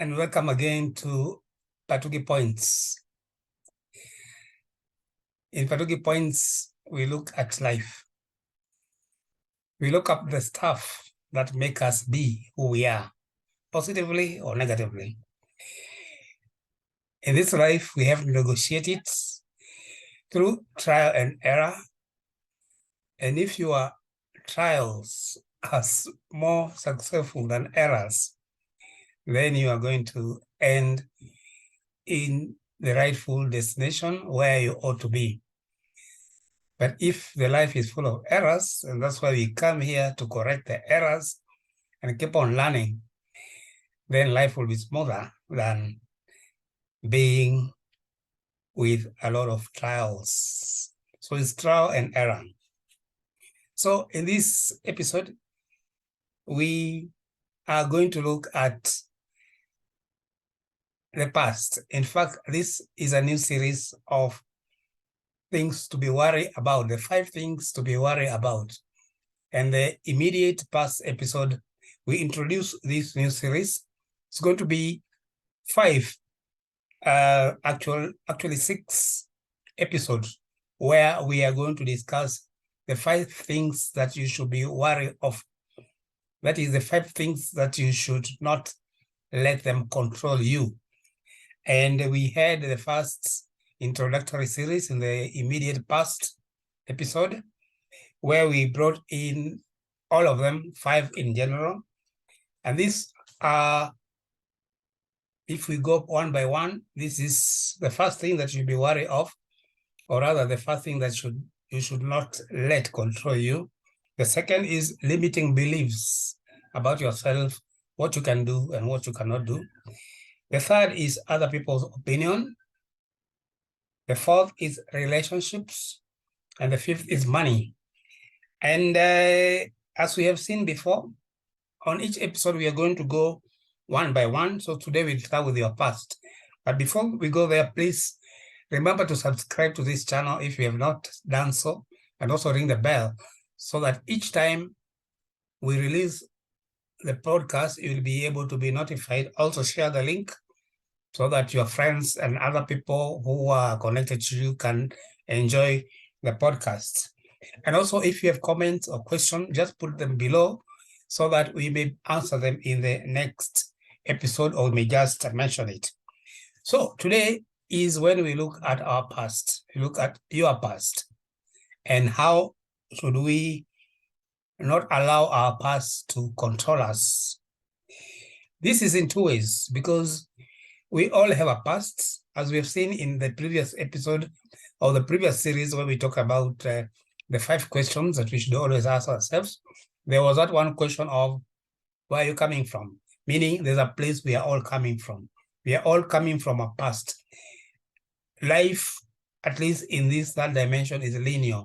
and welcome again to Patugi Points. In Patugi Points, we look at life. We look up the stuff that make us be who we are, positively or negatively. In this life, we have to negotiate it through trial and error. And if your trials are more successful than errors, then you are going to end in the rightful destination where you ought to be. But if the life is full of errors, and that's why we come here to correct the errors and keep on learning, then life will be smoother than being with a lot of trials. So it's trial and error. So in this episode, we are going to look at the past. In fact, this is a new series of things to be worried about, the 5 things to be worried about. And the immediate past episode, we introduce this new series. It's going to be 5, actually 6 episodes where we are going to discuss the 5 things that you should be worried of. That is the 5 things that you should not let them control you. And we had the first introductory series in the immediate past episode, where we brought in all of them, 5 in general. And these are, if we go one by one, this is the first thing that you'll be worried of, or rather the first thing that you should not let control you. The second is limiting beliefs about yourself, what you can do and what you cannot do. The third is other people's opinion. The fourth is relationships. And the fifth is money. And as we have seen before, on each episode, we are going to go one by one. So today we'll start with your past. But before we go there, please remember to subscribe to this channel if you have not done so, and also ring the bell so that each time we release the podcast, you'll be able to be notified. Also share the link so that your friends and other people who are connected to you can enjoy the podcast. And also, if you have comments or questions, just put them below so that we may answer them in the next episode, or we may just mention it. So today is when we look at our past. We look at your past and how should we not allow our past to control us. This is in 2 ways, because we all have a past, as we have seen in the previous episode or the previous series where we talk about the 5 questions that we should always ask ourselves. There was that one question of, where are you coming from? Meaning there's a place we are all coming from. We are all coming from a past. Life, at least in this third dimension, is linear.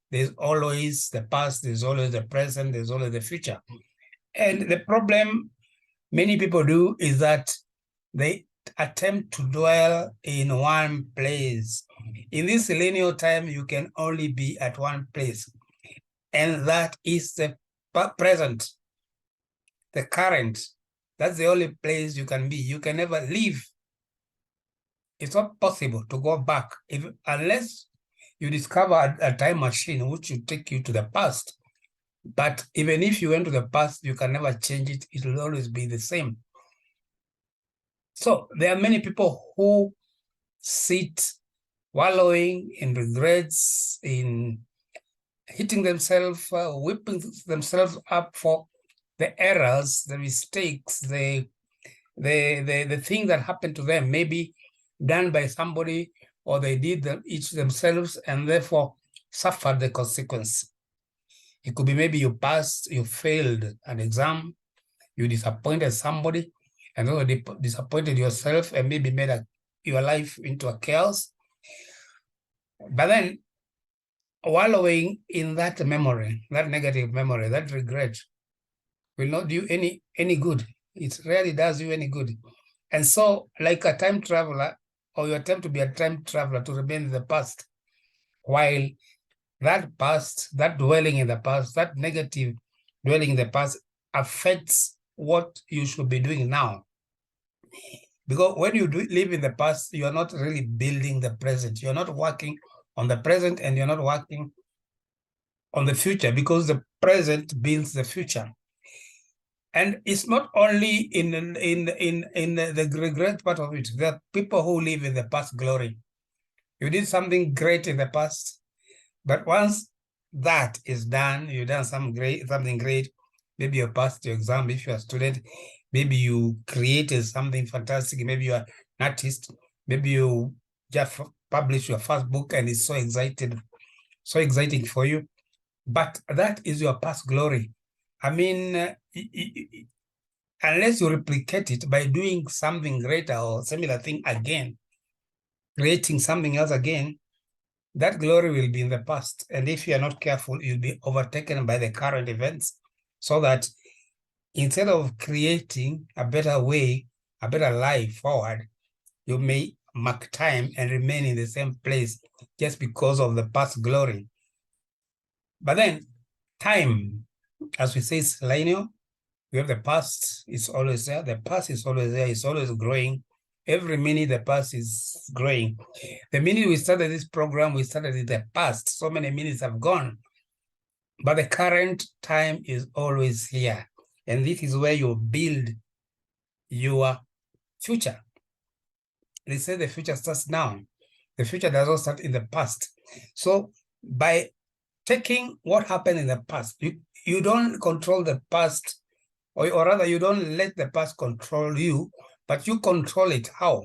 There's always the past, there's always the present, there's always the future. And the problem many people do is that they attempt to dwell in one place. In this linear time, you can only be at one place, and that is the present, the current. That's the only place you can be. You can never leave. It's not possible to go back unless you discover a time machine which will take you to the past. But even if you went to the past, you can never change it. It will always be the same. So there are many people who sit wallowing in regrets, in hitting themselves, whipping themselves up for the errors, the mistakes, the thing that happened to them, maybe done by somebody, or they did them each themselves, and therefore suffered the consequence. It could be maybe you failed an exam, you disappointed somebody, and also disappointed yourself, and maybe made your life into a chaos. But then wallowing in that memory, that negative memory, that regret, will not do any good. It rarely does you any good. And so, like a time traveler, or you attempt to be a time traveler to remain in the past, while that past, that dwelling in the past, that negative dwelling in the past affects what you should be doing now. Because when you live in the past, you are not really building the present. You're not working on the present, and you're not working on the future, because the present builds the future. And it's not only in the regret part of it. There are people who live in the past glory. You did something great in the past, but once that is done, you've done something great. Maybe you passed your exam if you're a student. Maybe you created something fantastic. Maybe you're an artist. Maybe you just published your first book and it's so exciting for you. But that is your past glory. I mean, unless you replicate it by doing something greater or similar thing again, creating something else again, that glory will be in the past. And if you are not careful, you'll be overtaken by the current events, so that instead of creating a better way, a better life forward, you may mark time and remain in the same place just because of the past glory. But then time, as we say, is linear. We have the past, it's always there. The past is always there. It's always growing. Every minute, the past is growing. The minute we started this program, we started in the past. So many minutes have gone. But the current time is always here. And this is where you build your future. They say the future starts now. The future does not start in the past. So by taking what happened in the past, you don't control the past, or rather you don't let the past control you, but you control it. How?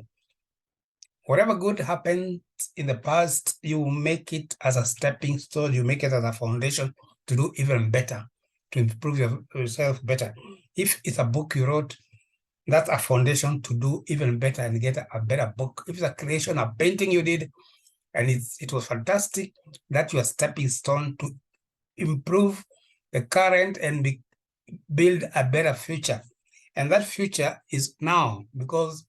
Whatever good happened in the past, you make it as a stepping stone, you make it as a foundation to do even better, to improve yourself better. If it's a book you wrote, that's a foundation to do even better and get a better book. If it's a creation, a painting you did, and it was fantastic, that's your stepping stone to improve the current and build a better future. And that future is now, because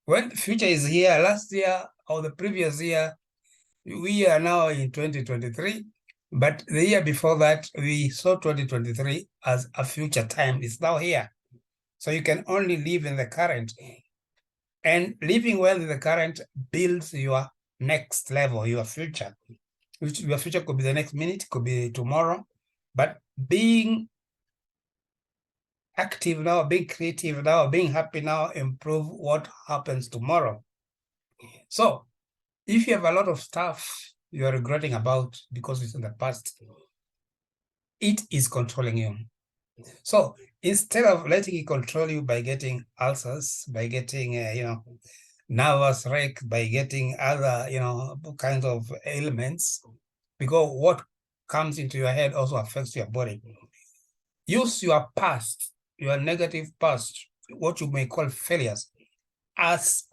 when the future is here, last year or the previous year, we are now in 2023, but the year before that, we saw 2023 as a future time. It's now here. So you can only live in the current. And living well in the current builds your next level, your future. Your future could be the next minute, could be tomorrow. But being active now, being creative now, being happy now, improve what happens tomorrow. So if you have a lot of stuff you are regretting about because it's in the past, it is controlling you. So instead of letting it control you by getting ulcers, by getting, nervous wreck, by getting other, kinds of ailments, because what comes into your head also affects your body. Use your past, your negative past, what you may call failures, as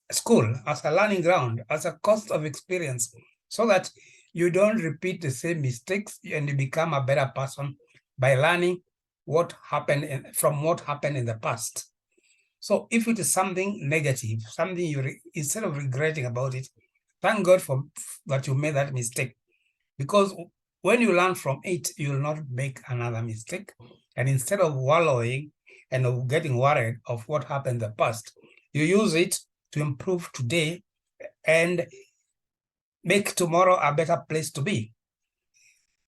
school, as a learning ground, as a cost of experience, so that you don't repeat the same mistakes and you become a better person by learning what happened from what happened in the past. So if it is something negative, something instead of regretting about it, thank God for that you made that mistake. Because when you learn from it, you will not make another mistake. And instead of wallowing and of getting worried of what happened in the past, you use it to improve today and make tomorrow a better place to be.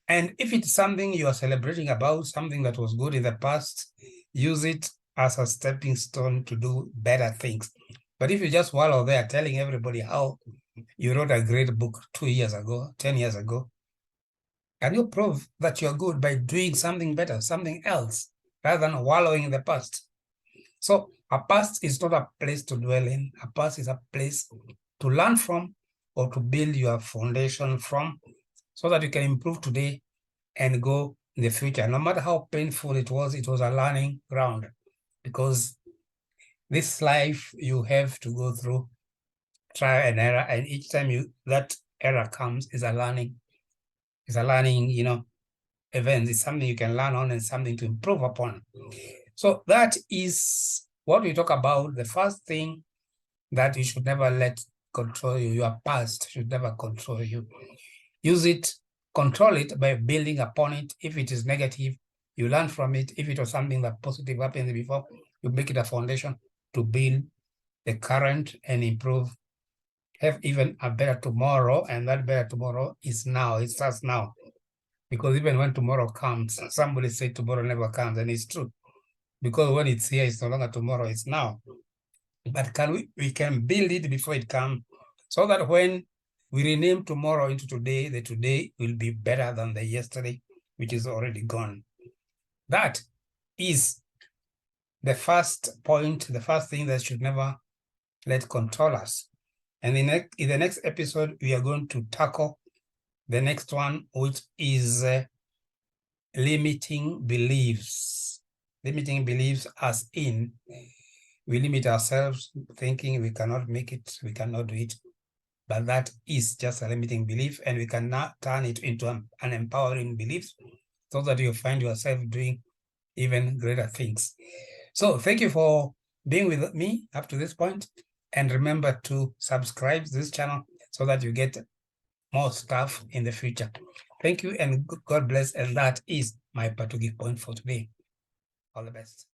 And if it's something you are celebrating about, something that was good in the past, use it as a stepping stone to do better things. But if you just wallow there telling everybody how you wrote a great book 2 years ago, 10 years ago, can you prove that you're good by doing something better, something else, rather than wallowing in the past? So a past is not a place to dwell in. A past is a place to learn from or to build your foundation from, so that you can improve today and go in the future. No matter how painful it was a learning ground, because this life you have to go through trial and error, and each time that error comes is a learning, event. It's something you can learn on and something to improve upon. So that is what we talk about. The first thing that you should never let control you, your past should never control you. Use it, control it by building upon it. If it is negative, you learn from it. If it was something that positive happened before, you make it a foundation to build the current and improve, have even a better tomorrow. And that better tomorrow is now. It starts now. Because even when tomorrow comes, somebody said tomorrow never comes, and it's true. Because when it's here, it's no longer tomorrow, it's now. But we can build it before it comes, so that when we rename tomorrow into today, the today will be better than the yesterday, which is already gone. That is the first point, the first thing that should never let control us. And in the next episode, we are going to tackle the next one, which is limiting beliefs. Limiting beliefs as in, we limit ourselves thinking we cannot make it, we cannot do it. But that is just a limiting belief, and we can now turn it into an empowering belief, so that you find yourself doing even greater things. So thank you for being with me up to this point. And remember to subscribe to this channel so that you get more stuff in the future. Thank you and God bless. And that is my Patugi point for today. All the best.